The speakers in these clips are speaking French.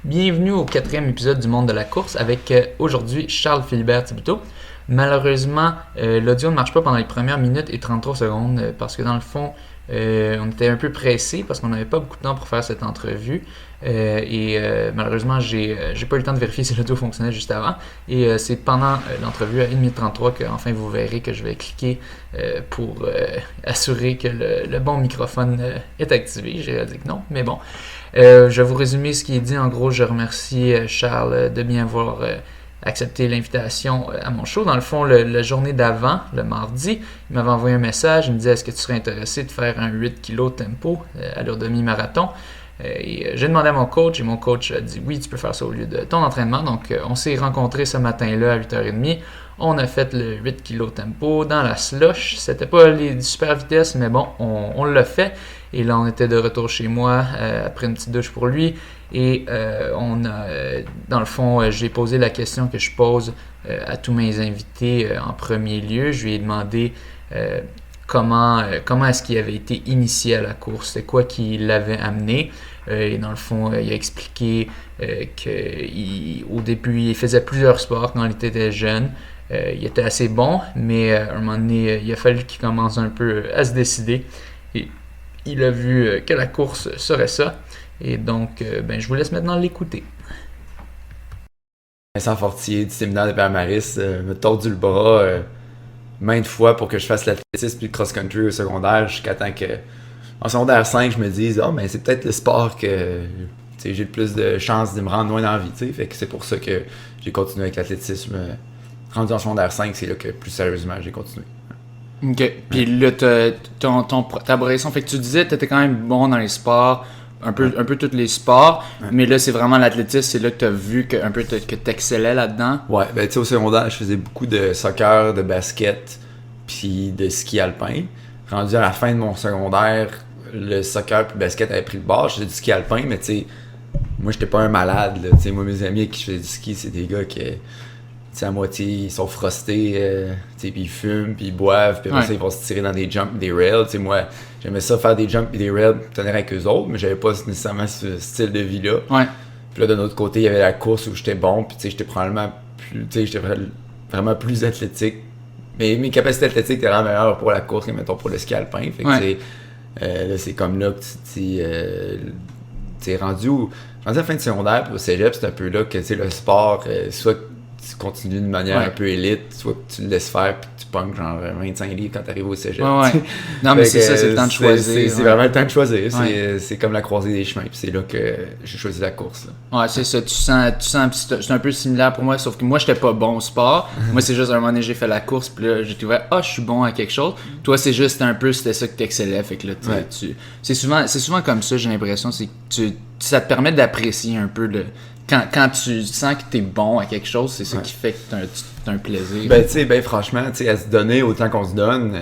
Bienvenue au 4e épisode du Monde de la course avec aujourd'hui Charles Philibert Thibouteau. Malheureusement, l'audio ne marche pas pendant les premières minutes et 33 secondes parce que dans le fond, on était un peu pressé parce qu'on n'avait pas beaucoup de temps pour faire cette entrevue. Malheureusement, j'ai pas eu le temps de vérifier si l'audio fonctionnait juste avant. Et c'est pendant l'entrevue à 1h33 qu'enfin vous verrez que je vais cliquer pour assurer que le bon microphone est activé. J'ai dit que non, mais bon. Je vais vous résumer ce qui est dit. En gros, je remercie Charles de bien avoir accepté l'invitation à mon show. Dans le fond, la journée d'avant, le mardi, il m'avait envoyé un message. Il me disait « Est-ce que tu serais intéressé de faire un 8 kg tempo à l'heure demi-marathon ?» J'ai demandé à mon coach et mon coach a dit « Oui, tu peux faire ça au lieu de ton entraînement. » Donc, on s'est rencontrés ce matin-là à 8h30. On a fait le 8 kg tempo dans la slush. C'était pas les super vitesses, mais bon, on l'a fait. Et là, on était de retour chez moi après une petite douche pour lui. Et dans le fond, j'ai posé la question que je pose à tous mes invités en premier lieu. Je lui ai demandé comment est-ce qu'il avait été initié à la course, c'est quoi qui l'avait amené. Et dans le fond, il a expliqué qu'au début, il faisait plusieurs sports quand il était jeune. Il était assez bon, mais à un moment donné, il a fallu qu'il commence un peu à se décider. Et il a vu que la course serait ça. Et donc, je vous laisse maintenant l'écouter. Vincent Fortier du séminaire de Père-Maris m'a tordu le bras maintes fois pour que je fasse l'athlétisme puis le cross-country au secondaire jusqu'à temps que, en secondaire 5, je me dise c'est peut-être le sport que j'ai le plus de chances de me rendre loin dans la vie. T'sais. Fait que c'est pour ça que j'ai continué avec l'athlétisme. Rendu en secondaire 5, c'est là que plus sérieusement j'ai continué. OK. Puis là, ta progression, fait que tu disais que tu étais quand même bon dans les sports, un peu tous les sports, mais là, c'est vraiment l'athlétisme, c'est là que tu as vu que tu excellais là-dedans. Ouais, tu sais, au secondaire, je faisais beaucoup de soccer, de basket, puis de ski alpin. Rendu à la fin de mon secondaire, le soccer puis le basket avait pris le bord. Je faisais du ski alpin, mais tu sais, moi, j'étais pas un malade. Là. Moi, mes amis avec qui je faisais du ski, c'est des gars qui... à moitié, ils sont frostés, puis ils fument, puis ils boivent, puis après ça, ils vont se tirer dans des jumps, des rails. Moi, j'aimais ça faire des jumps et des rails pour tenir avec eux autres, mais j'avais pas nécessairement ce style de vie-là. Ouais. Puis là, de l'autre côté, il y avait la course où j'étais bon, puis j'étais probablement j'étais vraiment plus athlétique. Mais mes capacités athlétiques étaient vraiment meilleures pour la course que, mettons, pour le ski alpin. Fait que, là, c'est comme là que tu rendu à la fin de secondaire, puis au cégep, c'est un peu là que, le sport, soit tu continues de manière un peu élite, soit que tu le laisses faire puis tu punks genre 25 livres quand tu arrives au cégep. Non, mais c'est ça, c'est le temps de choisir. C'est vraiment le temps de choisir. C'est comme la croisée des chemins, puis c'est là que j'ai choisi la course. Là. Ouais, c'est ça. Tu sens c'est un peu similaire pour moi, sauf que moi, j'étais pas bon au sport. Moi, c'est juste à un moment donné, j'ai fait la course, puis là, j'ai trouvé, je suis bon à quelque chose. Toi, c'est juste c'était ça que t'excellais. Fait que là, c'est souvent comme ça, j'ai l'impression, c'est que ça te permet d'apprécier un peu quand tu sens que t'es bon à quelque chose, c'est ça qui fait que t'as un plaisir. Franchement, à se donner autant qu'on se donne,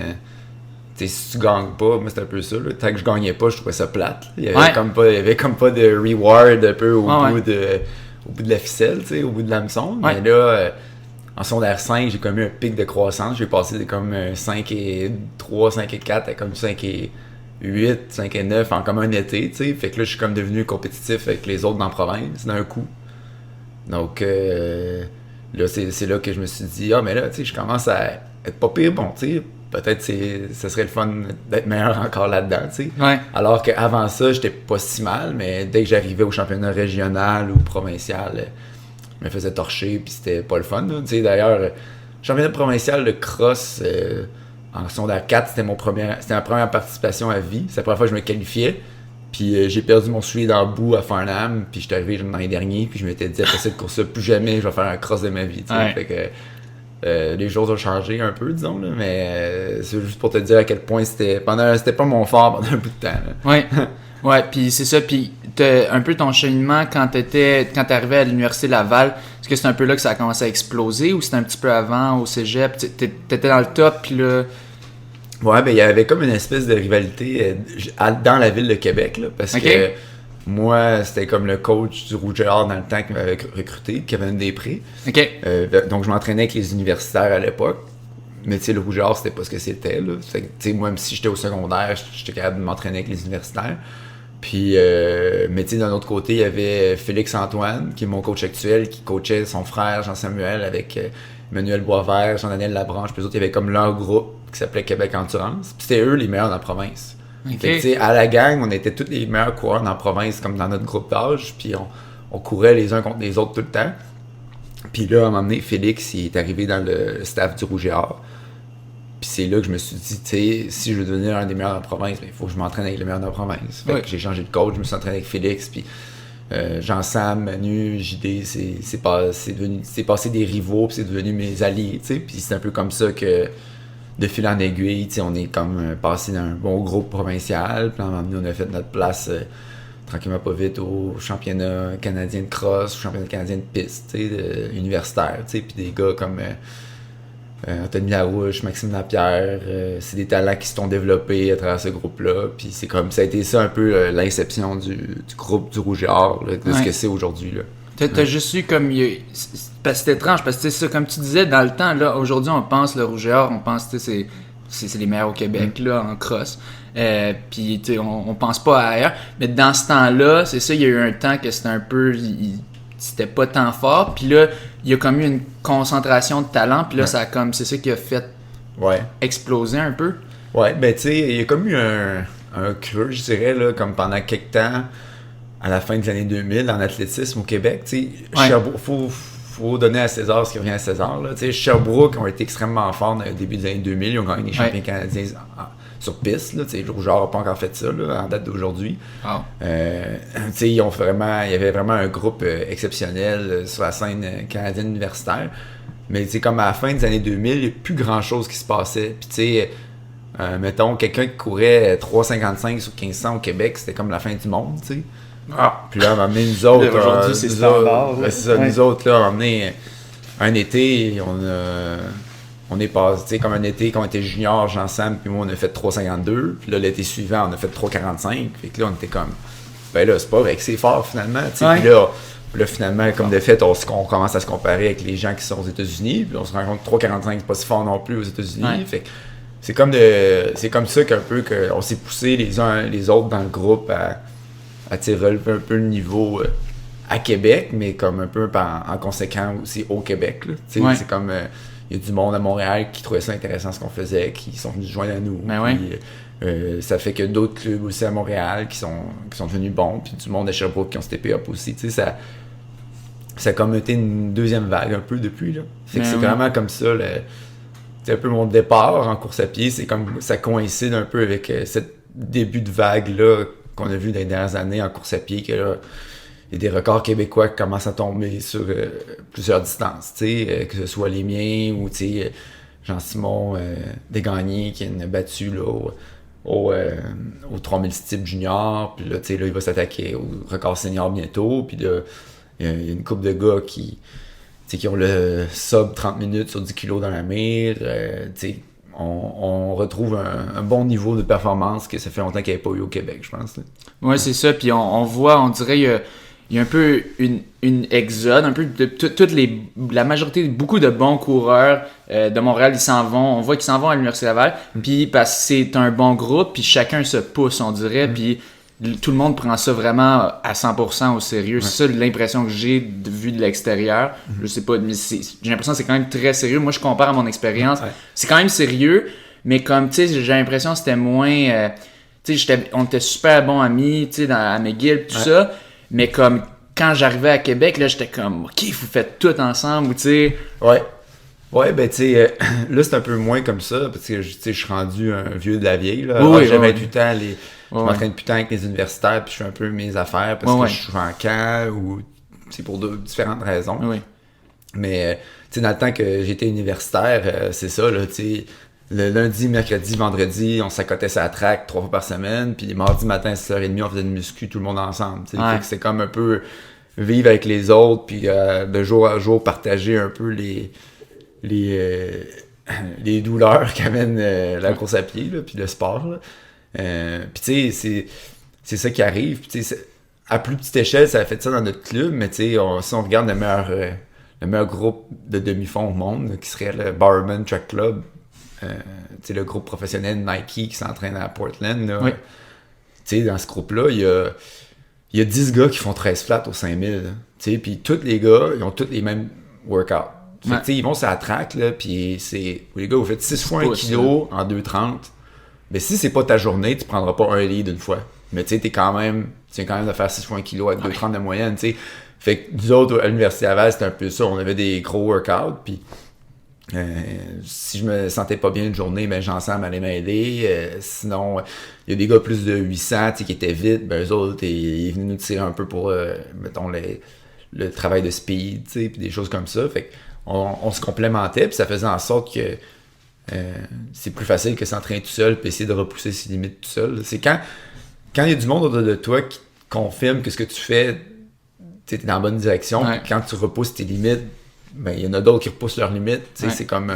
si tu gagnes pas, moi c'est un peu ça, là. Tant que je gagnais pas, je trouvais ça plate. Il y avait comme pas de reward un peu au bout de la ficelle, au bout de l'hameçon. Mais là, en secondaire 5, j'ai comme eu un pic de croissance. J'ai passé de comme 5 et 3, 5 et 4 à comme 5 et 8, 5 et 9 en comme un été, tu sais. Fait que là, je suis comme devenu compétitif avec les autres dans la province d'un coup. Donc, là, c'est là que je me suis dit, mais là, tu sais, je commence à être pas pire bon, tu sais. Peut-être ça serait le fun d'être meilleur encore là-dedans, tu sais. Ouais. Alors qu'avant ça, j'étais pas si mal, mais dès que j'arrivais au championnat régional ou provincial, je me faisais torcher, puis c'était pas le fun, tu sais. D'ailleurs, championnat provincial de cross... en secondaire 4, c'était ma première participation à vie. C'est la première fois que je me qualifiais. Puis j'ai perdu mon soulier dans le bout à Farnham. Puis je suis arrivé dans les derniers. Puis je m'étais dit, après cette course-là, plus jamais je vais faire un cross de ma vie. Fait que les choses ont changé un peu, disons. Là, mais c'est juste pour te dire à quel point c'était pas mon fort pendant un bout de temps. Là. Ouais, puis c'est ça. Puis un peu ton cheminement quand t'arrivais à l'Université Laval, est-ce que c'est un peu là que ça a commencé à exploser ou c'était un petit peu avant au cégep? T'étais dans le top, puis là... Ouais, il y avait comme une espèce de rivalité dans la ville de Québec, là, parce que moi, c'était comme le coach du Rouge et Or dans le temps qui m'avait recruté, Kevin Després. Donc, je m'entraînais avec les universitaires à l'époque. Mais tu sais, le Rouge et Or, c'était pas ce que c'était. Là. Fait que, moi, même si j'étais au secondaire, j'étais capable de m'entraîner avec les universitaires. Puis, mais tu sais, d'un autre côté, il y avait Félix-Antoine, qui est mon coach actuel, qui coachait son frère Jean-Samuel avec Emmanuel Boisvert, Jean-Daniel Labranche. Puis eux autres, il y avait comme leur groupe qui s'appelait Québec Endurance. Puis c'était eux les meilleurs dans la province. Okay. Fait que, tu sais, à la gang, on était tous les meilleurs coureurs dans la province, comme dans notre groupe d'âge. Puis on courait les uns contre les autres tout le temps. Puis là, à un moment donné, Félix, il est arrivé dans le staff du Rouge et Or. Puis c'est là que je me suis dit, tu sais, si je veux devenir un des meilleurs de la province, il faut que je m'entraîne avec les meilleurs de la province. Fait que j'ai changé de coach, je me suis entraîné avec Félix, puis Jean-Sam, Manu, JD, c'est passé des rivaux, puis c'est devenu mes alliés, tu sais. Puis c'est un peu comme ça que, de fil en aiguille, tu sais, on est comme passé d'un bon groupe provincial, puis à un moment donné, on a fait notre place tranquillement pas vite au championnat canadien de cross, au championnat canadien de piste, tu sais, universitaire, tu sais, puis des gars comme... Anthony Larouche, Maxime Lapierre, c'est des talents qui se sont développés à travers ce groupe-là. Puis c'est comme ça a été ça un peu l'inception du groupe du Rouge et Or, là, de ce que c'est aujourd'hui. Là. T'as juste eu comme. Parce que c'est étrange, parce que c'est ça, comme tu disais, dans le temps, là, aujourd'hui on pense le Rouge et Or, on pense que c'est les meilleurs au Québec là, en cross. Puis on pense pas à ailleurs. Mais dans ce temps-là, c'est ça, il y a eu un temps que c'était un peu. C'était pas tant fort, puis là il y a comme eu une concentration de talent, puis là ça a comme c'est ça qui a fait exploser un peu. Ouais, ben tu sais, il y a comme eu un creux, je dirais là, comme pendant quelques temps à la fin des années 2000 en athlétisme au Québec, tu sais, Sherbrooke, faut donner à César ce qui revient à César là, tu sais, Sherbrooke ont été extrêmement forts dans le début des années 2000, ils ont gagné les champions canadiens sur piste, là, tu sais, le Rouge et Or n'a pas encore fait ça, là, en date d'aujourd'hui. Wow. Tu sais, il y avait vraiment un groupe exceptionnel sur la scène canadienne universitaire. Mais tu sais, comme à la fin des années 2000, il n'y a plus grand-chose qui se passait. Puis tu sais, mettons, quelqu'un qui courait 3,55 sur 1500 au Québec, c'était comme la fin du monde, tu sais. Puis là, on m'a amené nous autres. Aujourd'hui, c'est standard. C'est ça, nous autres, là, on a amené un été, on est passé, tu sais, comme un été quand on était junior, Jean-Sam, puis moi, on a fait 3,52. Puis là, l'été suivant, on a fait 3,45. Fait que là, on était comme, ben là, c'est pas vrai que c'est fort, finalement. Tu sais, puis là, finalement, comme de fait, on commence à se comparer avec les gens qui sont aux États-Unis. Puis on se rend compte que 3,45, c'est pas si fort non plus aux États-Unis. Fait que c'est comme ça qu'un peu qu'on s'est poussé les uns les autres dans le groupe à relever un peu le niveau à Québec, mais comme un peu en conséquent aussi au Québec. Là. Tu sais, c'est comme... il y a du monde à Montréal qui trouvait ça intéressant ce qu'on faisait, qui sont venus joindre à nous. Puis, ça fait que d'autres clubs aussi à Montréal qui sont devenus bons, puis du monde à Sherbrooke qui ont steppé up aussi. Tu sais, ça a comme été une deuxième vague un peu depuis. Là. Fait que c'est vraiment comme ça. C'est un peu mon départ en course à pied. C'est comme ça coïncide un peu avec ce début de vague-là qu'on a vu dans les dernières années en course à pied, que là, il y a des records québécois qui commencent à tomber sur plusieurs distances, que ce soit les miens ou Jean-Simon Desgagnés qui a battu là, au 3000 steeple junior, puis là, il va s'attaquer au record senior bientôt, puis là, il y a une couple de gars qui ont le sub 30 minutes sur 10 kilos dans la mire, on retrouve un bon niveau de performance que ça fait longtemps qu'il n'y avait pas eu au Québec, je pense. Oui, c'est ça, puis on voit, on dirait... Il y a un peu une exode, un peu de la majorité, beaucoup de bons coureurs de Montréal, ils s'en vont, on voit qu'ils s'en vont à l'Université Laval, puis parce que c'est un bon groupe, puis chacun se pousse, on dirait, puis tout le monde prend ça vraiment à 100% au sérieux. C'est ça l'impression que j'ai vu de l'extérieur. Je sais pas, mais j'ai l'impression que c'est quand même très sérieux. Moi, je compare à mon expérience. C'est quand même sérieux, mais comme, tu sais, j'ai l'impression que c'était moins... tu sais, on était super bons amis, tu sais, à McGill, tout ça. Mais comme quand j'arrivais à Québec, là, j'étais comme, OK, vous faites tout ensemble, tu sais. Ouais, ben tu sais, là c'est un peu moins comme ça, parce que tu sais, je suis rendu un vieux de la vieille, là. J'ai 28 ans, je m'entraîne plus tant avec les universitaires, puis je fais un peu mes affaires, parce que je suis en camp, ou c'est pour différentes raisons. Mais, tu sais, dans le temps que j'étais universitaire, c'est ça, là, tu sais, le lundi, mercredi, vendredi, on s'accotait sur la track 3 fois par semaine, puis les mardis matin à 6h30, on faisait de muscu tout le monde ensemble. Fait que c'est comme un peu vivre avec les autres, puis de jour à jour partager un peu les douleurs qu'amène la course à pied, là, puis le sport. Puis tu sais, c'est ça qui arrive. Puis, à plus petite échelle, ça a fait ça dans notre club, mais tu sais, si on regarde le meilleur groupe de demi-fond au monde, là, qui serait le Bowerman Track Club, le groupe professionnel Nike qui s'entraîne à Portland, là, tu sais, dans ce groupe-là, il y a 10 gars qui font 13 flats au 5000. Tu sais, puis tous les gars, ils ont tous les mêmes workouts. Fait que, tu sais, ils vont sur la track, là, puis les gars, vous faites 6 fois 1 kilo en 2,30. Mais si c'est pas ta journée, tu prendras pas un lead une fois. Mais tu sais, tu viens quand même de faire 6 fois 1 kilo avec 2,30 de moyenne, tu sais. Fait que nous autres, à l'Université Laval, c'était un peu ça. On avait des gros workouts, puis si je me sentais pas bien une journée, ben Jean-Sam allait m'aider. Sinon, il y a des gars plus de 800, tu sais, qui étaient vite. Ben eux autres, ils venaient nous tirer un peu pour, mettons, le travail de speed, tu sais, puis des choses comme ça. Fait on se complémentait, puis ça faisait en sorte que c'est plus facile que s'entraîner tout seul puis essayer de repousser ses limites tout seul. C'est quand il y a du monde autour de toi qui confirme que ce que tu fais, t'es dans la bonne direction, puis quand tu repousses tes limites, ben il y en a d'autres qui repoussent leurs limites. C'est comme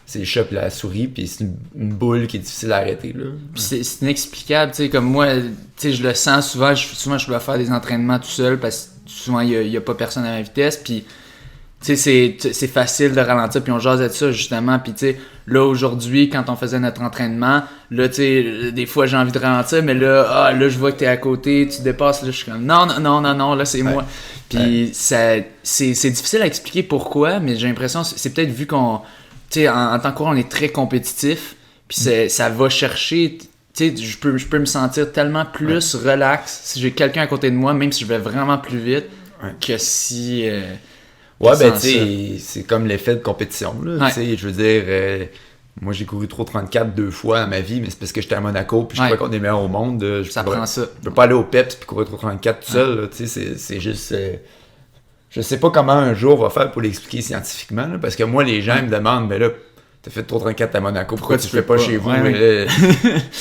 c'est le chat et la souris, puis c'est une boule qui est difficile à arrêter. Là. Puis c'est inexplicable, tu sais, comme moi, tu sais, je le sens souvent, je dois faire des entraînements tout seul parce que souvent il y a pas personne à ma vitesse, puis tu sais, c'est facile de ralentir, puis on jasait de ça justement, puis tu sais, là aujourd'hui, quand on faisait notre entraînement, là tu sais, des fois j'ai envie de ralentir, mais là, là je vois que t'es à côté, tu dépasses, là je suis comme non, là c'est moi. Puis c'est difficile à expliquer pourquoi, mais j'ai l'impression, c'est peut-être vu qu'on, tu sais, en tant que coureur, on est très compétitif, puis ça va chercher, tu sais, je peux me sentir tellement plus relax si j'ai quelqu'un à côté de moi, même si je vais vraiment plus vite, que si... Ouais, ben tu sais, c'est comme l'effet de compétition, là, tu sais, je veux dire, moi j'ai couru 3,34 2 fois dans ma vie, mais c'est parce que j'étais à Monaco, puis je crois qu'on est meilleur au monde, ça prend ça. Je peux pas aller au PEPS puis courir 3,34 tout seul, tu sais, c'est juste, je sais pas comment un jour on va faire pour l'expliquer scientifiquement, là, parce que moi les gens me demandent, mais là, t'as fait 3,34 à Monaco, pourquoi tu le fais pas chez vous?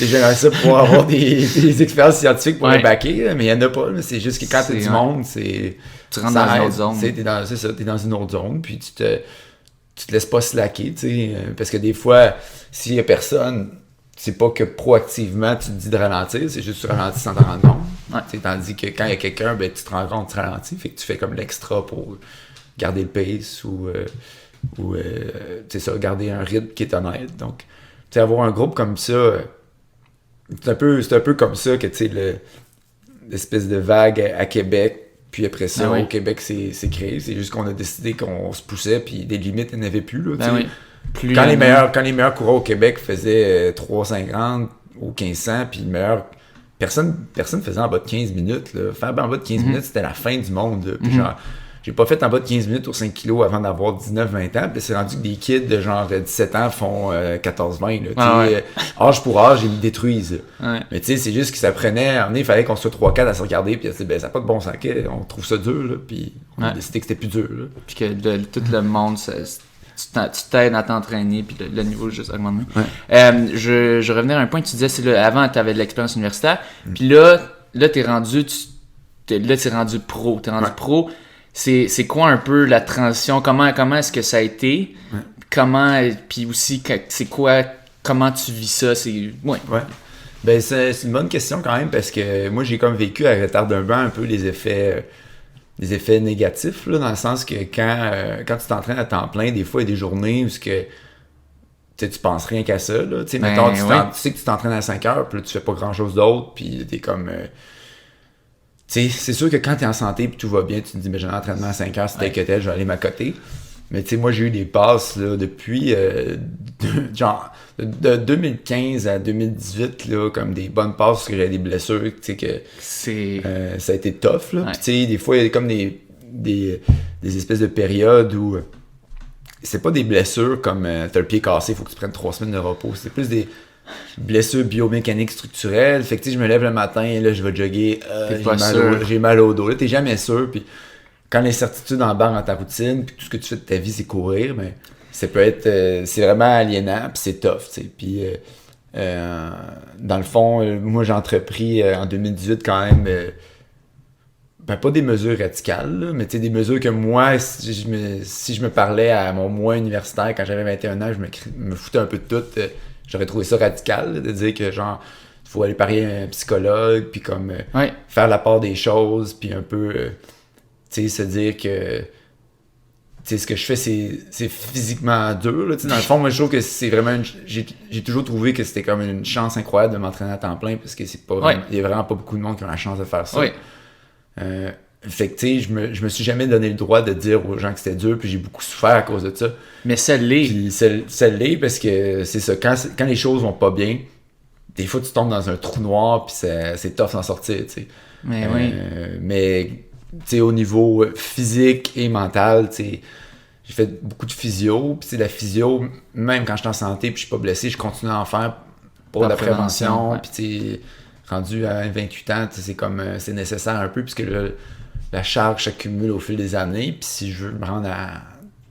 J'aimerais ça pour avoir des expériences scientifiques pour les backer, mais il y en a pas, là, c'est juste que quand t'as du monde, c'est... Tu rentres dans une autre zone. C'est ça, t'es dans une autre zone, puis tu te laisses pas slacker, tu sais, parce que des fois, s'il y a personne, c'est pas que proactivement tu te dis de ralentir, c'est juste que tu ralentis sans t'en rendre compte. Tandis que quand il y a quelqu'un, ben tu te rends compte, tu ralentis, fait que tu fais comme l'extra pour garder le pace ou garder un rythme qui est honnête. Donc, tu sais, avoir un groupe comme ça, c'est un peu comme ça que, tu sais, l'espèce de vague à Québec. Puis après ça, au Québec, c'est créé. C'est juste qu'on a décidé qu'on se poussait, puis des limites, il n'y en avait plus. Là, quand les meilleurs coureurs au Québec faisaient 3,50 ou 1500, puis le meilleur... Personne faisait en bas de 15 minutes. Là. Faire en bas de 15 minutes, c'était la fin du monde. Là. Puis genre, j'ai pas fait en bas de 15 minutes aux 5 kilos avant d'avoir 19-20 ans. Puis c'est rendu que des kids de genre 17 ans font 14-20. Âge pour âge, ils me détruisent. Mais tu sais, c'est juste que ça prenait... il fallait qu'on soit 3-4 à se regarder. Puis ça n'a pas de bon sens. On trouve ça dur. Là, puis on a décidé que c'était plus dur. Là. Puis que tout le monde... tu t'aides à t'entraîner, puis le niveau juste augmente. Je revenais à un point que tu disais, avant, tu avais de l'expérience universitaire. Puis là, t'es rendu pro. T'es rendu pro. C'est quoi un peu la transition? Comment est-ce que ça a été? Puis aussi, c'est quoi? Comment tu vis ça? Ben, c'est une bonne question quand même, parce que moi, j'ai comme vécu à retard d'un banc un peu les effets négatifs, là, dans le sens que quand tu t'entraînes à temps plein, des fois, il y a des journées où tu penses rien qu'à ça. Là. Mettons, tu sais que tu t'entraînes à 5 heures, puis là, tu fais pas grand-chose d'autre, puis t'es comme... c'est sûr que quand t'es en santé puis tout va bien, tu te dis, mais j'ai un entraînement à 5 heures, c'est tel que tel, je vais aller m'accoter. Mais tu sais, moi, j'ai eu des passes là, depuis de 2015 à 2018, là, comme des bonnes passes parce que j'avais des blessures, tu sais, que ça a été tough. Là. Puis tu sais, des fois, il y a comme des espèces de périodes où c'est pas des blessures comme t'as le pied cassé, il faut que tu prennes 3 semaines de repos. C'est plus des blessures biomécaniques structurelles. Fait que tu sais, je me lève le matin, là, je vais jogger, j'ai mal au dos. Là, t'es jamais sûr. Puis quand l'incertitude embarque dans ta routine, puis tout ce que tu fais de ta vie, c'est courir, mais ça peut être... c'est vraiment aliénant, puis c'est tough, tu sais. Puis, dans le fond, moi, j'ai entrepris en 2018 quand même... pas des mesures radicales, là, mais tu sais, des mesures que moi, si je me parlais à mon moi universitaire quand j'avais 21 ans, je me foutais un peu de tout. J'aurais trouvé ça radical, là, de dire que, genre, il faut aller parler à un psychologue, puis comme faire la part des choses, puis un peu... tu sais, se dire que ce que je fais, c'est physiquement dur. Là, dans le fond, moi, je trouve que c'est vraiment... J'ai toujours trouvé que c'était comme une chance incroyable de m'entraîner à temps plein parce que c'est pas il y a vraiment pas beaucoup de monde qui ont la chance de faire ça. Fait que, tu sais, je me suis jamais donné le droit de dire aux gens que c'était dur, puis j'ai beaucoup souffert à cause de ça. Mais ça l'est. Puis ça l'est parce que c'est ça, quand les choses vont pas bien, des fois, tu tombes dans un trou noir, puis c'est tough d'en sortir, tu sais. Mais tu sais, au niveau physique et mental, tu sais, j'ai fait beaucoup de physio, puis la physio, même quand je suis en santé puis je suis pas blessé, je continue à en faire pour la prévention, puis tu sais, rendu à 28 ans, c'est comme, c'est nécessaire un peu, puisque la charge s'accumule au fil des années, puis si je veux me rendre à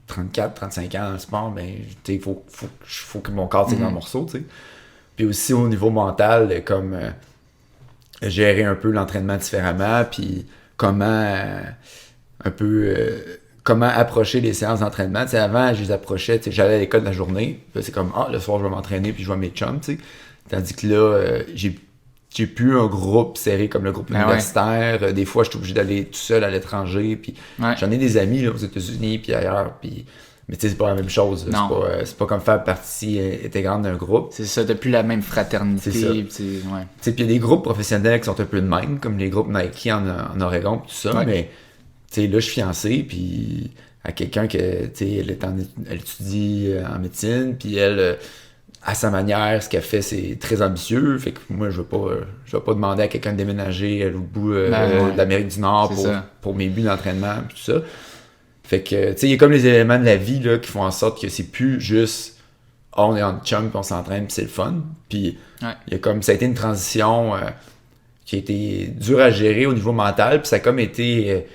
34, 35 ans dans le sport, ben, il faut que mon corps tienne en morceaux, tu sais. Puis aussi au niveau mental, comme gérer un peu l'entraînement différemment, puis comment comment approcher les séances d'entraînement. Tu sais, avant, je les approchais, tu sais, j'allais à l'école de la journée, c'est comme, le soir, je vais m'entraîner, puis je vois mes chums, tu sais. Tandis que là, j'ai plus un groupe serré comme le groupe universitaire. Des fois, je suis obligé d'aller tout seul à l'étranger, puis j'en ai des amis là, aux États-Unis, puis ailleurs, puis... Mais tu sais, c'est pas la même chose. C'est pas comme faire partie intégrante d'un groupe. C'est ça, t'as plus la même fraternité. C'est ça. Tu sais, puis il y a des groupes professionnels qui sont un peu de même, comme les groupes Nike en Oregon, tout ça. Mais tu sais, là, je suis fiancé, puis à quelqu'un que, tu sais, elle étudie en médecine, puis elle, à sa manière, ce qu'elle fait, c'est très ambitieux. Fait que moi, je vais pas demander à quelqu'un de déménager à l'autre bout de l'Amérique du Nord pour mes buts d'entraînement, puis tout ça. Fait que, tu sais, il y a comme les éléments de la vie là, qui font en sorte que c'est plus juste on est en chum puis on s'entraîne puis c'est le fun. Puis il y a comme, ça a été une transition qui a été dure à gérer au niveau mental, puis ça a comme été,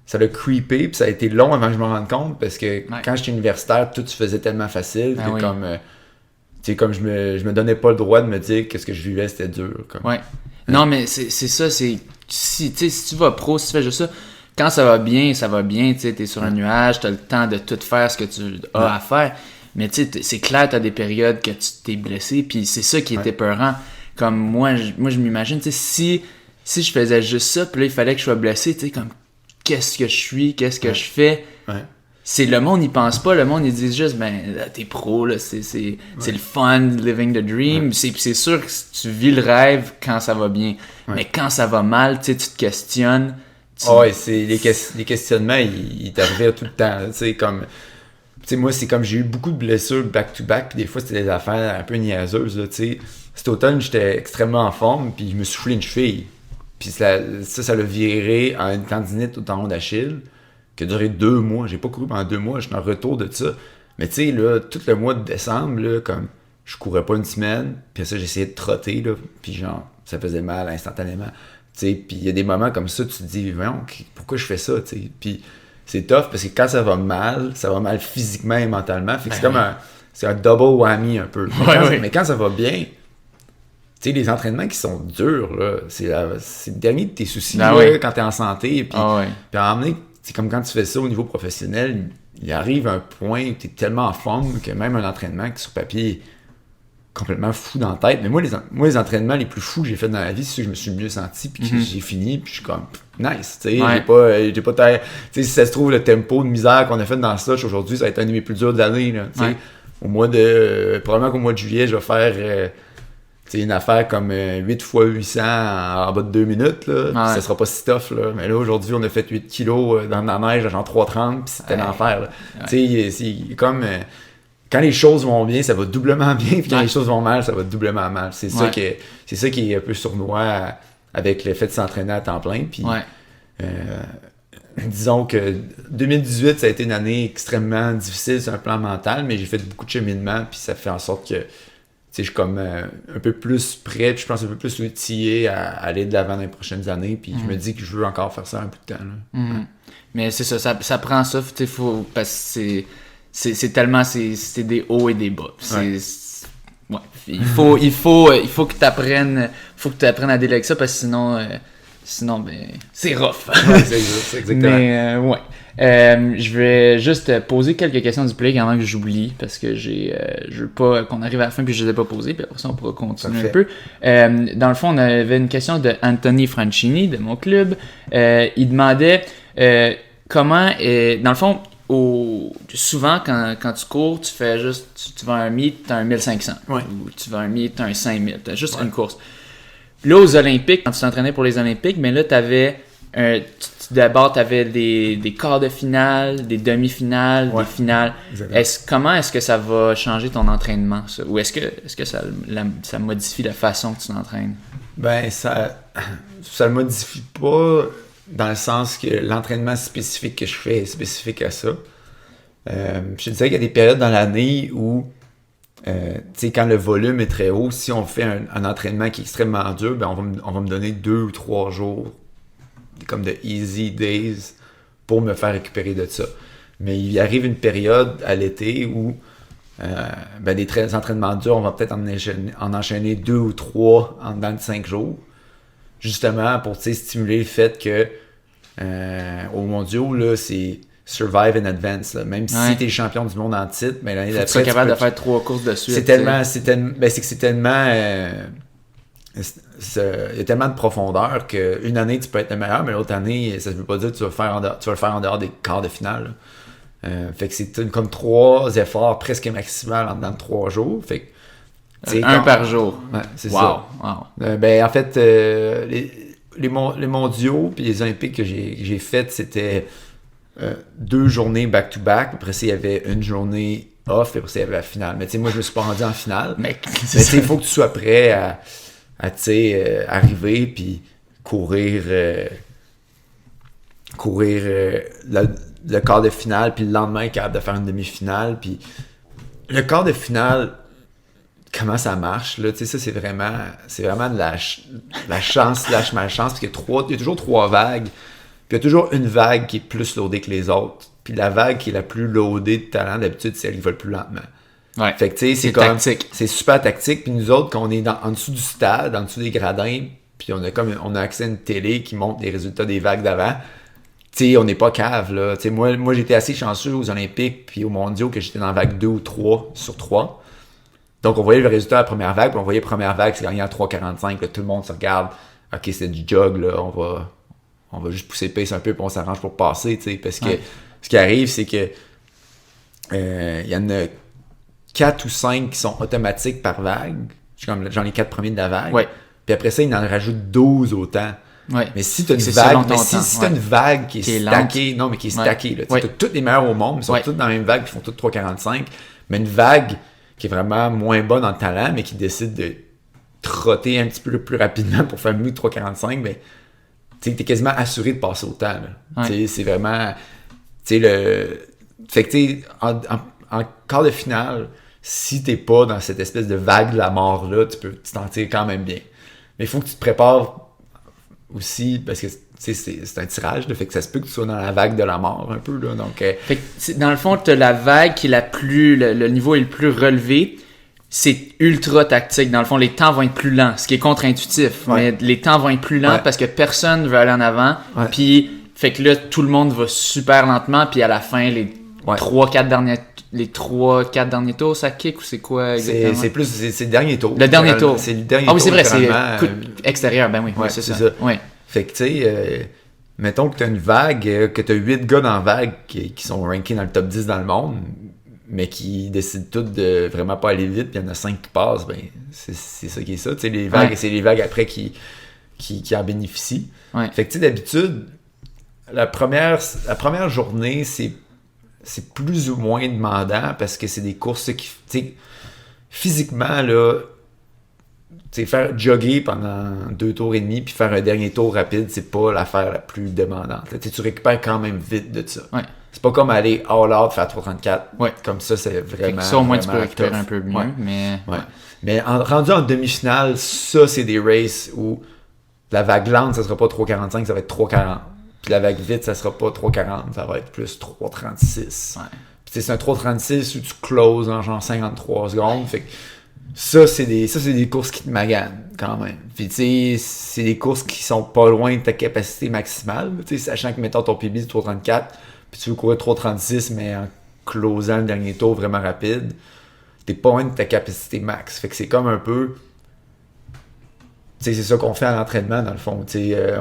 ça l'a creepé, puis ça a été long avant que je me rende compte, parce que quand j'étais universitaire, tout se faisait tellement facile que comme, tu sais, comme je me donnais pas le droit de me dire que ce que je vivais c'était dur. Comme. Non, mais c'est ça, c'est, si tu vas pro, si tu fais juste ça, quand ça va bien, tu sais, t'es sur un nuage, t'as le temps de tout faire ce que tu as à faire. Mais tu sais, c'est clair, t'as des périodes que tu t'es blessé, puis c'est ça qui était peurant. Comme moi, je m'imagine, tu sais, si je faisais juste ça, puis là, il fallait que je sois blessé, tu sais, comme, qu'est-ce que je suis, qu'est-ce que je fais? C'est le monde, il pense pas, le monde, il dit juste, ben, là, t'es pro, là, c'est le fun, living the dream. C'est sûr que tu vis le rêve quand ça va bien. Mais quand ça va mal, tu sais, tu te questionnes. C'est les questionnements, ils t'arrivaient tout le temps. Tu sais, comme, tu sais, moi, c'est comme j'ai eu beaucoup de blessures back-to-back, puis des fois, c'était des affaires un peu niaiseuses. Tu sais, cet automne, j'étais extrêmement en forme, puis je me suis foulé une cheville. Puis ça l'a viré en une tendinite au tendon d'Achille, qui a duré 2 mois. J'ai pas couru pendant 2 mois, je suis en retour de ça. Mais tu sais, là, tout le mois de décembre, là, comme, je courais pas une semaine, puis ça, j'essayais de trotter, là, puis genre, ça faisait mal instantanément. Puis il y a des moments comme ça, tu te dis, voyons, pourquoi je fais ça? Puis c'est tough parce que quand ça va mal physiquement et mentalement. Fait que c'est un double whammy un peu. Mais quand ça va bien, tu sais, les entraînements qui sont durs, là, c'est le dernier de tes soucis quand t'es en santé. Puis à un moment donné, c'est comme quand tu fais ça au niveau professionnel, il arrive un point où t'es tellement en forme que même un entraînement qui sur papier complètement fou dans la tête. Mais moi, les entraînements les plus fous que j'ai fait dans la vie, c'est ceux que je me suis mieux senti, puis que j'ai fini, puis je suis comme nice, tu sais, j'ai pas tu sais, si ça se trouve, le tempo de misère qu'on a fait dans le slush aujourd'hui, ça va être un de mes plus durs de l'année, là, tu sais. Probablement qu'au mois de juillet, je vais faire une affaire comme 8 x 800 en bas de 2 minutes, là, ça sera pas si tough, là. Mais là, aujourd'hui, on a fait 8 kilos dans la neige, genre 3,30, puis c'était l'enfer, là. Tu sais, c'est comme... quand les choses vont bien, ça va doublement bien, puis quand les choses vont mal, ça va doublement mal. C'est ça qui est un peu sournois avec le fait de s'entraîner à temps plein. Puis, disons que 2018, ça a été une année extrêmement difficile sur un plan mental, mais j'ai fait beaucoup de cheminement, puis ça fait en sorte que je suis comme un peu plus prêt, puis je pense un peu plus outillé à aller de l'avant dans les prochaines années, puis je me dis que je veux encore faire ça un bout de temps. Là. Mais c'est ça prend ça, parce que c'est tellement c'est des hauts et des bas. Il faut que tu apprennes à dealer avec ça, parce que sinon ben c'est rough. C'est exactement. Mais je vais juste poser quelques questions du public avant que j'oublie, parce que je veux pas qu'on arrive à la fin puis je les ai pas posées, puis après ça on pourra continuer un peu. Dans le fond, on avait une question de Anthony Francini de mon club. Il demandait comment dans le fond, souvent, quand tu cours, tu fais juste, tu vas à un meet, tu as un 1500. Ouais. Ou tu vas à un meet, tu as un 5000. Tu as juste une course. Là, aux Olympiques, quand tu t'entraînais pour les Olympiques, mais là, d'abord, tu avais des quarts de finale, des demi-finales, des finales. Comment est-ce que ça va changer ton entraînement, ça? Ou est-ce que ça modifie la façon que tu t'entraînes? Ben, ça le modifie pas dans le sens que l'entraînement spécifique que je fais est spécifique à ça. Je te disais qu'il y a des périodes dans l'année où, tu sais, quand le volume est très haut, si on fait un entraînement qui est extrêmement dur, ben on va me donner 2 ou 3 jours comme de easy days pour me faire récupérer de ça. Mais il arrive une période à l'été où des entraînements durs, on va peut-être en enchaîner 2 ou 3 en dedans de 5 jours. Justement pour stimuler le fait que au mondiaux, là, c'est survive in advance. Là. Même si t'es champion du monde en titre, mais l'année d'après. Tu es capable de faire 3 courses de suite. C'est tellement. Il y a tellement de profondeur qu'une année tu peux être le meilleur, mais l'autre année, ça ne veut pas dire que tu vas le faire en dehors des quarts de finale. Fait que c'est comme 3 efforts presque maximales en dedans de 3 jours. Fait que, un par jour. Ouais, c'est ça. Wow. En fait, les mondiaux puis les Olympiques que j'ai faites, c'était 2 journées back-to-back. Après ça, il y avait une journée off, et après ça, il y avait la finale. Mais tu sais, moi, je me suis pas rendu en finale. Mais il faut que tu sois prêt à arriver puis courir le quart de finale, puis le lendemain être capable de faire une demi-finale. Puis le quart de finale, comment ça marche là, tu sais, ça c'est vraiment de la chance / malchance, parce qu'il y a toujours 3 vagues, puis il y a toujours une vague qui est plus loadée que les autres, puis la vague qui est la plus loadée de talent d'habitude, c'est elle qui va le plus lentement. Ouais. Fait que tu sais, c'est tactique. C'est super tactique. Puis nous autres, quand on est en dessous du stade, en dessous des gradins, puis on a accès à une télé qui montre les résultats des vagues d'avant, tu sais, on n'est pas cave, là. Tu sais, moi j'étais assez chanceux aux Olympiques puis aux mondiaux que j'étais dans la vague 2 ou 3 sur 3. Donc on voyait le résultat de la première vague, puis on voyait la première vague, c'est gagné à 3,45, là, tout le monde se regarde. OK, c'est du jog, là, on va juste pousser le pace un peu, puis on s'arrange pour passer, tu sais, parce que ce qui arrive, c'est que il y en a 4 ou 5 qui sont automatiques par vague. J'en ai 4 premiers de la vague. Ouais. Puis après ça, ils en rajoutent 12 autant. Ouais. Mais si tu as une vague, t'as une vague qui est stackée, non, mais qui est stackée, là. Tu as tous les meilleurs au monde, mais ils sont tous dans la même vague, puis ils font tous 3,45. Mais une vague qui est vraiment moins bonne en talent, mais qui décide de trotter un petit peu plus rapidement pour faire mieux de 3,45, mais tu es quasiment assuré de passer au temps. C'est vraiment. Fait que tu sais, en quart de finale, si t'es pas dans cette espèce de vague de la mort-là, tu t'en tires quand même bien. Mais il faut que tu te prépares aussi, parce que c'est un tirage, là, fait que ça se peut que tu sois dans la vague de la mort un peu. Là, donc, fait que, dans le fond, tu as la vague qui est la plus. Le niveau est le plus relevé. C'est ultra tactique. Dans le fond, les temps vont être plus lents, ce qui est contre-intuitif. Ouais. Mais les temps vont être plus lents parce que personne ne veut aller en avant. Ouais. Puis, fait que là, tout le monde va super lentement. Puis à la fin, les 3-4 derniers tours, ça kick ou c'est quoi exactement? C'est le dernier tour. Le dernier tour. C'est le dernier tour. Ah oui, c'est vrai, c'est coup extérieur. Ben oui, c'est ça. Ouais. Fait que tu sais, mettons que tu as une vague, que tu as 8 gars dans la vague qui sont rankés dans le top 10 dans le monde, mais qui décident tous de vraiment pas aller vite, puis il y en a 5 qui passent, ben c'est ça qui est ça. Tu sais, les vagues, c'est les vagues après qui en bénéficient. Ouais. Fait que tu sais, d'habitude, la première journée, c'est plus ou moins demandant parce que c'est des courses qui, tu sais, physiquement, là, tu sais, faire jogger pendant 2 tours et demi puis faire un dernier tour rapide, c'est pas l'affaire la plus demandante. Là, tu récupères quand même vite de ça. Ouais. C'est pas comme aller all out faire 3,34. Ouais. Comme ça, c'est vraiment. Ça, au moins, tu peux récupérer tough. un peu mieux. Ouais. Mais, mais rendu en demi-finale, ça, c'est des races où la vague lente, ça sera pas 3,45, ça va être 3,40. Puis la vague vite, ça sera pas 3,40, ça va être plus 3,36. Ouais. Puis c'est un 3,36 où tu closes en genre 53 secondes. Fait que ça, c'est des courses qui te maganent quand même. Puis tu sais, c'est des courses qui sont pas loin de ta capacité maximale. Tu sais, sachant que mettons ton PB c'est 3,34, puis tu veux courir 3,36, mais en closant le dernier tour vraiment rapide, t'es pas loin de ta capacité max. Fait que c'est comme un peu c'est ça qu'on fait à l'entraînement, dans le fond.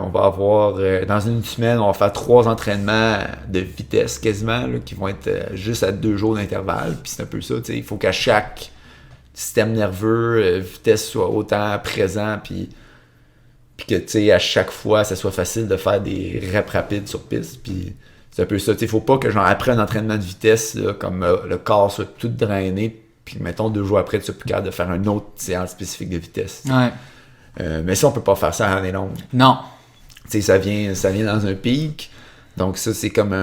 On va avoir, dans une semaine, on va faire 3 entraînements de vitesse quasiment, là, qui vont être juste à 2 jours d'intervalle. Puis c'est un peu ça, il faut qu'à chaque système nerveux, vitesse soit autant présent, puis que à chaque fois, ça soit facile de faire des reps rapides sur piste. Puis c'est un peu ça. Il faut pas que après un entraînement de vitesse, là, comme le corps soit tout drainé, puis mettons 2 jours après, tu sois plus capable de faire une autre séance spécifique de vitesse. Ouais. Mais ça, on peut pas faire ça à l'année longue. Non. Ça vient dans un pic. Donc ça, c'est comme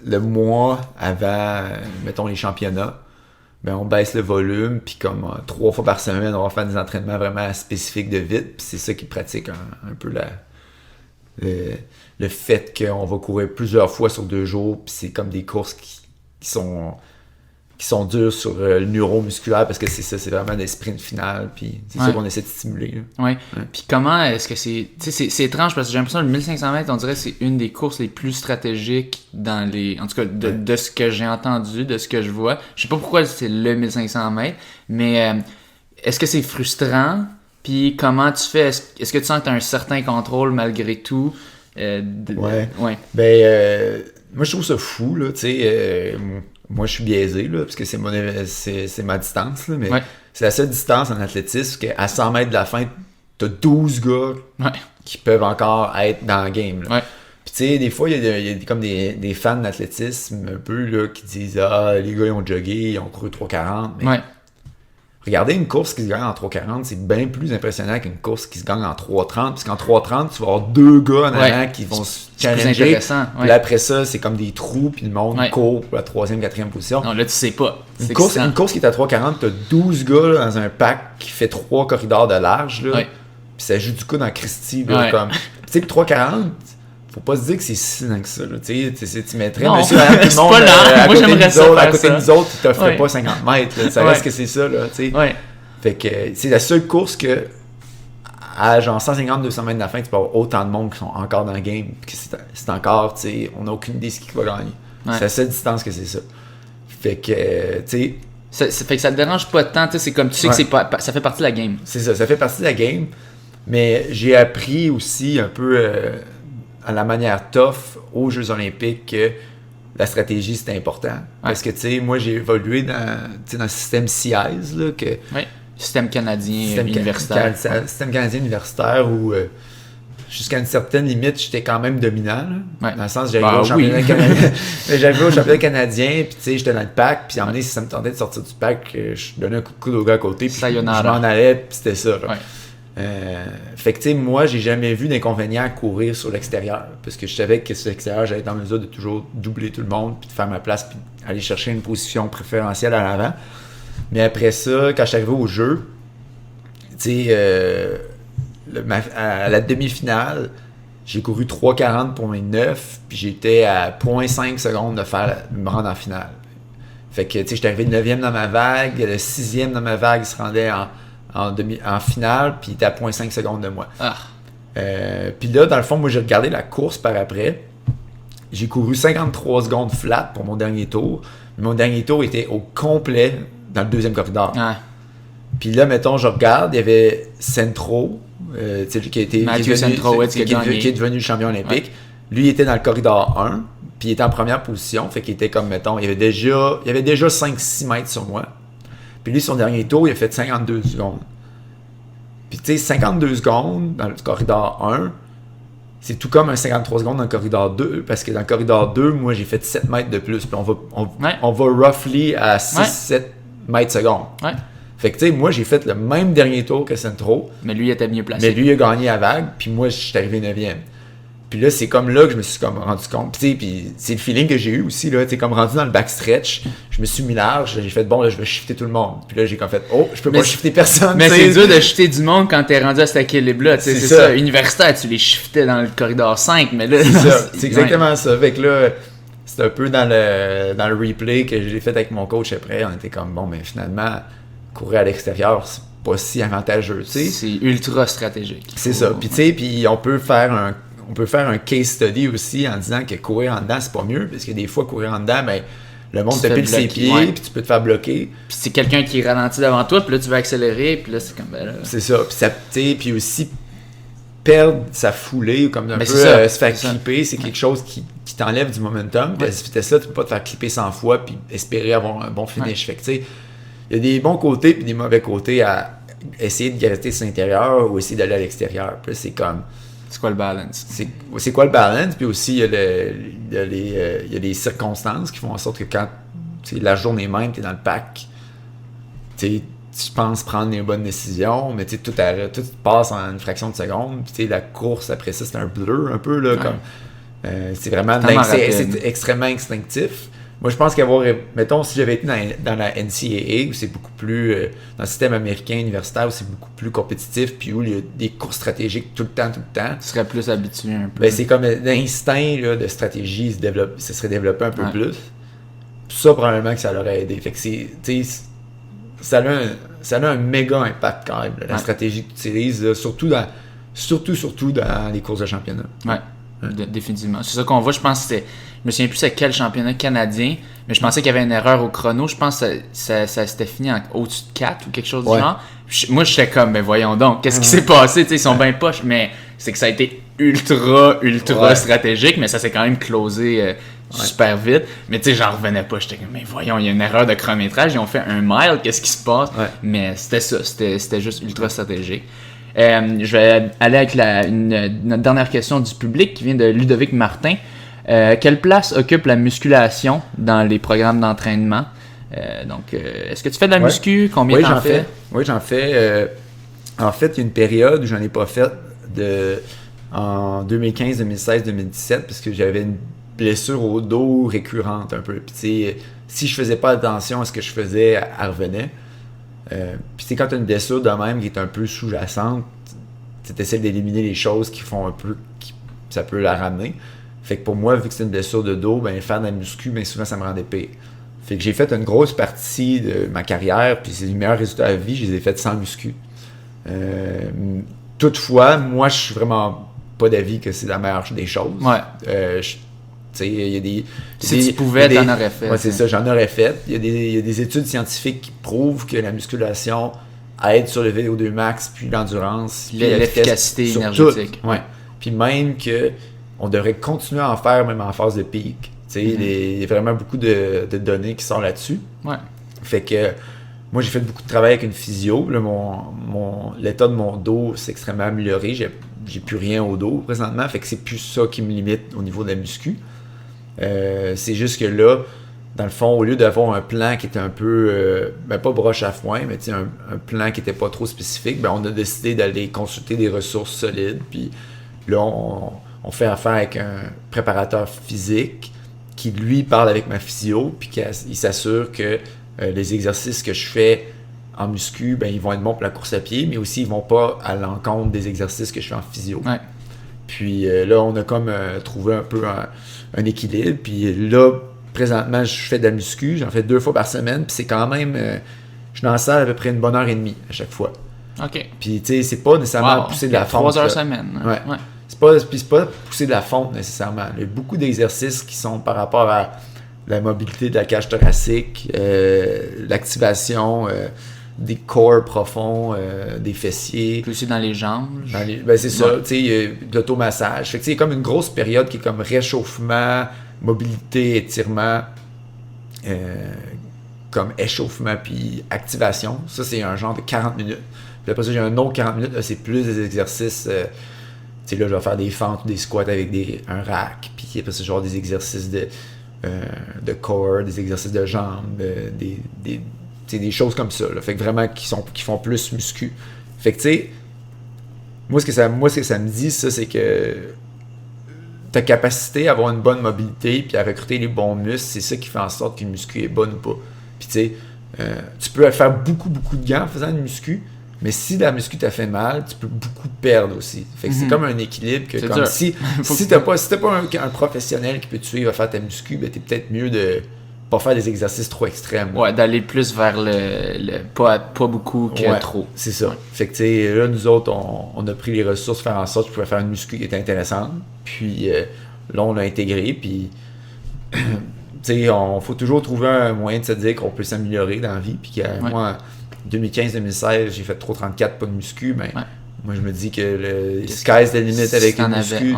le mois avant, mettons, les championnats. Ben, on baisse le volume, puis comme 3 fois par semaine, on va faire des entraînements vraiment spécifiques de vite. Puis c'est ça qui pratique un peu le fait qu'on va courir plusieurs fois sur 2 jours. Puis c'est comme des courses qui sont dures sur le neuromusculaire, parce que c'est ça, c'est vraiment des sprints finales, puis c'est ça qu'on essaie de stimuler. Oui. Puis comment est-ce que c'est... Tu sais, c'est étrange, parce que j'ai l'impression que le 1500 mètres, on dirait que c'est une des courses les plus stratégiques dans les... En tout cas, de ce que j'ai entendu, de ce que je vois. Je sais pas pourquoi c'est le 1500 mètres, mais est-ce que c'est frustrant? Puis comment tu fais? Est-ce que tu sens que tu as un certain contrôle malgré tout? Ouais. Moi, je trouve ça fou, là, tu sais... moi, je suis biaisé, là, parce que c'est ma distance, là, mais c'est la seule distance en athlétisme qu'à 100 mètres de la fin, t'as 12 gars qui peuvent encore être dans le game. Là. Ouais. Puis tu sais, des fois, il y a comme des fans d'athlétisme un peu là, qui disent « Ah, les gars, ils ont jogué, ils ont couru 3,40. » Mais regardez une course qui se gagne en 3,40, c'est bien plus impressionnant qu'une course qui se gagne en 3,30, parce qu'en 3,30, tu vas avoir 2 gars en avant qui vont se challenger. Puis là, après ça, c'est comme des trous, puis le monde court pour la 3e, 4e position. Non, là, tu sais pas. Une course qui est à 3,40, t'as 12 gars là, dans un pack qui fait 3 corridors de large, là, puis ça joue du coup dans Christie. Là, comme... Tu sais, le 3,40... Faut pas se dire que c'est si lent que ça. Là. Tu mettrais monsieur tout le monde à côté de nous autres, qui t'offraient pas 50 mètres. Là. Ça reste que c'est ça. Là, fait que c'est la seule course que à genre 150-200 mètres de la fin, tu peux avoir autant de monde qui sont encore dans le game. Que c'est encore, on n'a aucune idée de qui va gagner. C'est la seule distance que c'est ça. Fait que, tu sais... Fait que ça te dérange pas tant. C'est comme tu sais que ça fait partie de la game. C'est ça fait partie de la game. Mais j'ai appris aussi un peu... à la manière tough aux Jeux Olympiques que la stratégie c'était important. Parce que tu sais, moi j'ai évolué dans le système CIES là, que système canadien universitaire. Système canadien universitaire où jusqu'à une certaine limite j'étais quand même dominant. Là, dans le sens j'arrivais au championnat canadien. J'arrivais au championnat canadien, puis tu sais, j'étais dans le pack, puis en si ça me tentait de sortir du pack, je donnais un coup de coude au gars à côté, puis je m'en allais, puis c'était ça. Fait que tu sais, moi j'ai jamais vu d'inconvénient à courir sur l'extérieur, parce que je savais que sur l'extérieur j'allais être en mesure de toujours doubler tout le monde, puis de faire ma place, puis aller chercher une position préférentielle à l'avant. Mais après ça, quand je suis arrivé au jeu, tu sais, à la demi-finale, j'ai couru 3,40 pour mes 9, puis j'étais à 0,5 secondes de me rendre en finale. Fait que tu sais, j'étais arrivé 9e dans ma vague, le 6e dans ma vague, il se rendait en finale, puis il était à 0,5 secondes de moi. Puis là, dans le fond, moi, j'ai regardé la course par après. J'ai couru 53 secondes flat pour mon dernier tour. Mon dernier tour était au complet dans le 2e corridor. Puis là, mettons, je regarde, il y avait Centro, qui est devenu le champion olympique. Lui, il était dans le corridor 1, puis il était en première position. Fait qu'il était comme, mettons, il y avait déjà 5-6 mètres sur moi. Puis lui, son dernier tour, il a fait 52 secondes. Puis tu sais, 52 secondes dans le corridor 1, c'est tout comme un 53 secondes dans le corridor 2, parce que dans le corridor 2, moi, j'ai fait 7 mètres de plus. Puis on va roughly à 6-7 mètres secondes. Fait que tu sais, moi, j'ai fait le même dernier tour que Centro. Mais lui, il était mieux placé. Mais lui, il a gagné la vague, puis moi, je suis arrivé 9e. Puis là, c'est comme là que je me suis comme rendu compte. Puis c'est le feeling que j'ai eu aussi, là, comme rendu dans le backstretch, je me suis mis large, j'ai fait bon, là, je vais shifter tout le monde. Puis là, j'ai comme fait, je peux pas shifter personne. Mais c'est dur de shifter du monde quand t'es rendu à cet équilibre-là. C'est ça. Universitaire, tu les shiftais dans le corridor 5, mais là... C'est exactement ça. Fait que là, c'est un peu dans le replay que j'ai fait avec mon coach après. On était comme, bon, mais finalement, courir à l'extérieur, c'est pas si avantageux, tu sais. C'est ultra stratégique. C'est ça. Puis tu sais, on peut faire un case study aussi en disant que courir en dedans, c'est pas mieux, parce que des fois, courir en dedans, ben, Le monde te pile ses pieds, puis tu peux te faire bloquer. Puis c'est quelqu'un qui ralentit devant toi, puis là, tu vas accélérer, puis là, c'est comme... Ben là... C'est ça. Puis aussi, perdre sa foulée, ou comme un peu se faire clipper, c'est quelque chose qui t'enlève du momentum. Puis à cette vitesse-là, tu peux pas te faire clipper 100 fois, puis espérer avoir un bon finish. Fait que, tu sais, il y a des bons côtés, puis des mauvais côtés à essayer de rester sur l'intérieur ou essayer d'aller à l'extérieur. Puis c'est comme... C'est quoi le balance? C'est quoi le balance? Puis aussi, il y a les circonstances qui font en sorte que quand la journée même, tu es dans le pack, tu penses prendre les bonnes décisions, mais tout passe en une fraction de seconde. Puis la course, après ça, c'est un bleu un peu. Là, comme, c'est vraiment c'est extrêmement instinctif. Moi, je pense mettons, si j'avais été dans la NCAA, où c'est beaucoup plus, dans le système américain universitaire, où c'est beaucoup plus compétitif, puis où il y a des courses stratégiques tout le temps. Tu serais plus habitué un peu. Ben, c'est comme l'instinct de stratégie se serait développé un peu plus. Ça, probablement que ça l'aurait aidé. Fait que ça a un méga impact quand même, la stratégie que tu utilises, surtout dans les courses de championnat. Ouais. Définitivement. C'est ça qu'on voit, je pense que je me souviens plus c'est quel championnat canadien, mais je pensais qu'il y avait une erreur au chrono. Je pense que ça s'était fini au-dessus de 4 ou quelque chose du genre. Moi, j'étais comme, ben voyons donc, qu'est-ce qui s'est passé? Ils sont bien poches, mais c'est que ça a été ultra stratégique, mais ça s'est quand même closé super vite. Mais tu sais, j'en revenais pas. J'étais comme, mais voyons, il y a une erreur de chronométrage. Ils ont fait un mile, qu'est-ce qui se passe? Mais c'était ça, c'était juste ultra stratégique. Je vais aller avec notre dernière question du public qui vient de Ludovic Martin. Quelle place occupe la musculation dans les programmes d'entraînement? Est-ce que tu fais de la muscu? Combien t'en fais? Oui, j'en fais. En fait, il y a une période où j'en ai pas fait en 2015, 2016, 2017 parce que j'avais une blessure au dos récurrente un peu. Puis si je faisais pas attention à ce que je faisais, elle revenait. Puis quand tu as une blessure de même qui est un peu sous-jacente, tu essaies d'éliminer les choses qui font un peu ça peut la ramener. Fait que pour moi, vu que c'est une blessure de dos, ben faire de la muscu, ben souvent ça me rendait pire. Fait que j'ai fait une grosse partie de ma carrière, puis c'est les meilleurs résultats à la vie, je les ai fait sans muscu. Toutefois, moi je suis vraiment pas d'avis que c'est la meilleure des choses. Il y a des... Si tu pouvais, t'en aurais fait. Oui, c'est ça, j'en aurais fait. Il y a des études scientifiques qui prouvent que la musculation aide sur le VO2 max, puis l'endurance, puis l'efficacité énergétique. Ouais. Puis même qu'on devrait continuer à en faire même en phase de pic. Il y a vraiment beaucoup de données qui sortent là-dessus. Ouais. Fait que moi, j'ai fait beaucoup de travail avec une physio. Là, l'état de mon dos s'est extrêmement amélioré. J'ai plus rien au dos présentement. Fait que c'est plus ça qui me limite au niveau de la muscu. C'est juste que là, dans le fond, au lieu d'avoir un plan qui était un peu, pas broche à foin, mais un plan qui était pas trop spécifique, on a décidé d'aller consulter des ressources solides. Puis là, on fait affaire avec un préparateur physique qui, lui, parle avec ma physio, puis il s'assure que les exercices que je fais en muscu, ils vont être bons pour la course à pied, mais aussi ils vont pas à l'encontre des exercices que je fais en physio. Ouais. Puis là, on a comme trouvé un peu un équilibre. Puis là, présentement, je fais de la muscu. J'en fais 2 fois par semaine. Puis c'est quand même... je suis dans la salle à peu près 1h30 à chaque fois. OK. Puis tu sais, c'est pas nécessairement pousser de la fonte. 3 heures semaine. Ouais. C'est pas pousser de la fonte nécessairement. Il y a beaucoup d'exercices qui sont par rapport à la mobilité de la cage thoracique, l'activation... des corps profonds, des fessiers. Puis aussi dans les jambes. C'est ça, tu sais, de l'automassage. Fait que c'est comme une grosse période qui est comme réchauffement, mobilité, étirement, comme échauffement puis activation. Ça, c'est un genre de 40 minutes. Puis après ça, j'ai un autre 40 minutes, là, c'est plus des exercices. Tu sais, là, je vais faire des fentes ou des squats avec un rack. Puis après ça, genre des exercices de corps, des exercices de jambes, des choses comme ça, là. Fait que vraiment qui font plus muscu. Fait que tu sais, moi ce que ça me dit, ça, c'est que ta capacité à avoir une bonne mobilité puis à recruter les bons muscles, c'est ça qui fait en sorte qu'une muscu est bonne ou pas. Puis tu sais, tu peux faire beaucoup de gains en faisant une muscu, mais si la muscu t'a fait mal, tu peux beaucoup perdre aussi. Fait que c'est comme un équilibre que comme si t'as pas un professionnel qui peut te suivre à faire ta muscu, t'es peut-être mieux de pas faire des exercices trop extrêmes. Ouais, d'aller plus vers le pas beaucoup que trop. C'est ça. Ouais. Fait que tu sais, là, nous autres, on a pris les ressources pour faire en sorte que je pouvais faire une muscu qui était intéressante. Puis là, on l'a intégré. Puis faut toujours trouver un moyen de se dire qu'on peut s'améliorer dans la vie. Puis moi, en 2015-2016, j'ai fait trop 34, pas de muscu. Moi, je me dis que le sky's the limit avec le muscu.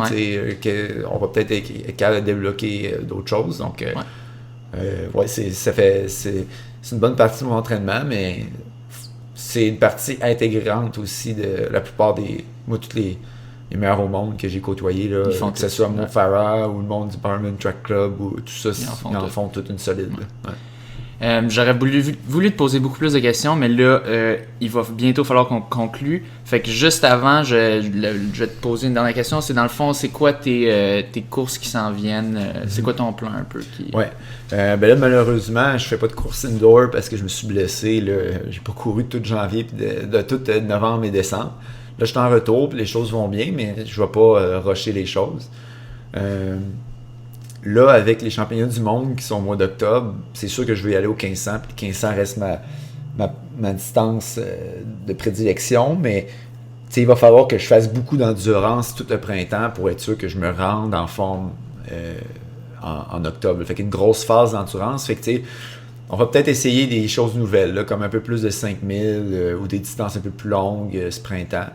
On va peut-être être capable de débloquer d'autres choses. Donc, c'est une bonne partie de mon entraînement, mais c'est une partie intégrante aussi de la plupart tous les meilleurs au monde que j'ai côtoyés, là, que ce soit Mo Farah ou le monde du Barman Track Club ou tout ça, ils en font toute une solide. J'aurais voulu te poser beaucoup plus de questions, mais là, il va bientôt falloir qu'on conclue. Fait que juste avant, je vais te poser une dernière question. C'est dans le fond, c'est quoi tes courses qui s'en viennent? C'est quoi ton plan un peu? Là, malheureusement, je fais pas de course indoor parce que je me suis blessé. Là. J'ai pas couru tout janvier, puis de tout novembre et décembre. Là, je suis en retour, puis les choses vont bien, mais je vais pas rusher les choses. Là, avec les championnats du monde qui sont au mois d'octobre, c'est sûr que je vais y aller au 1500, puis 1500 reste ma distance de prédilection, mais il va falloir que je fasse beaucoup d'endurance tout le printemps pour être sûr que je me rende en forme en octobre. Fait qu'une grosse phase d'endurance. Fait que on va peut-être essayer des choses nouvelles, là, comme un peu plus de 5000 ou des distances un peu plus longues ce printemps.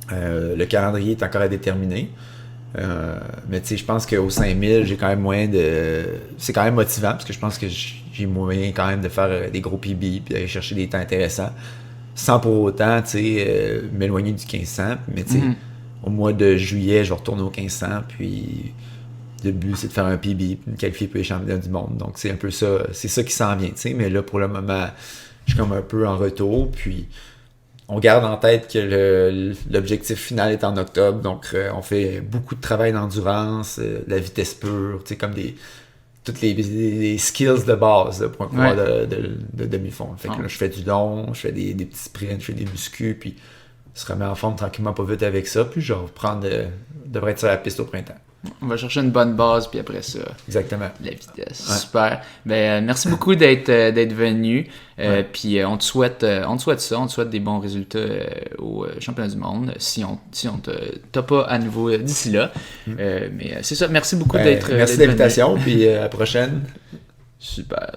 Le calendrier est encore à déterminer. Mais je pense qu'au 5000, j'ai quand même moyen de... C'est quand même motivant parce que je pense que j'ai moyen quand même de faire des gros PB puis d'aller chercher des temps intéressants sans pour autant m'éloigner du 1500. Mais au mois de juillet, je vais retourner au 1500 puis le but c'est de faire un PB puis me qualifier pour les championnats du monde. Donc c'est un peu ça, c'est ça qui s'en vient. Mais là pour le moment, je suis comme un peu en retour puis... On garde en tête que l'objectif final est en octobre, donc on fait beaucoup de travail d'endurance, de la vitesse pure, comme toutes les skills de base là, pour un coureur de demi-fond. Fait que là, je fais du long, je fais des petits sprints, je fais des muscus, puis je se remet en forme tranquillement pas vite avec ça, puis je devrais être sur la piste au printemps. On va chercher une bonne base, puis après ça, exactement. La vitesse. Ouais. Super. Merci beaucoup d'être venu. Puis on te souhaite ça. On te souhaite des bons résultats au championnat du monde, si on t'a pas à nouveau d'ici là. Mais c'est ça. Merci beaucoup d'être Merci de l'invitation, puis à la prochaine. Super.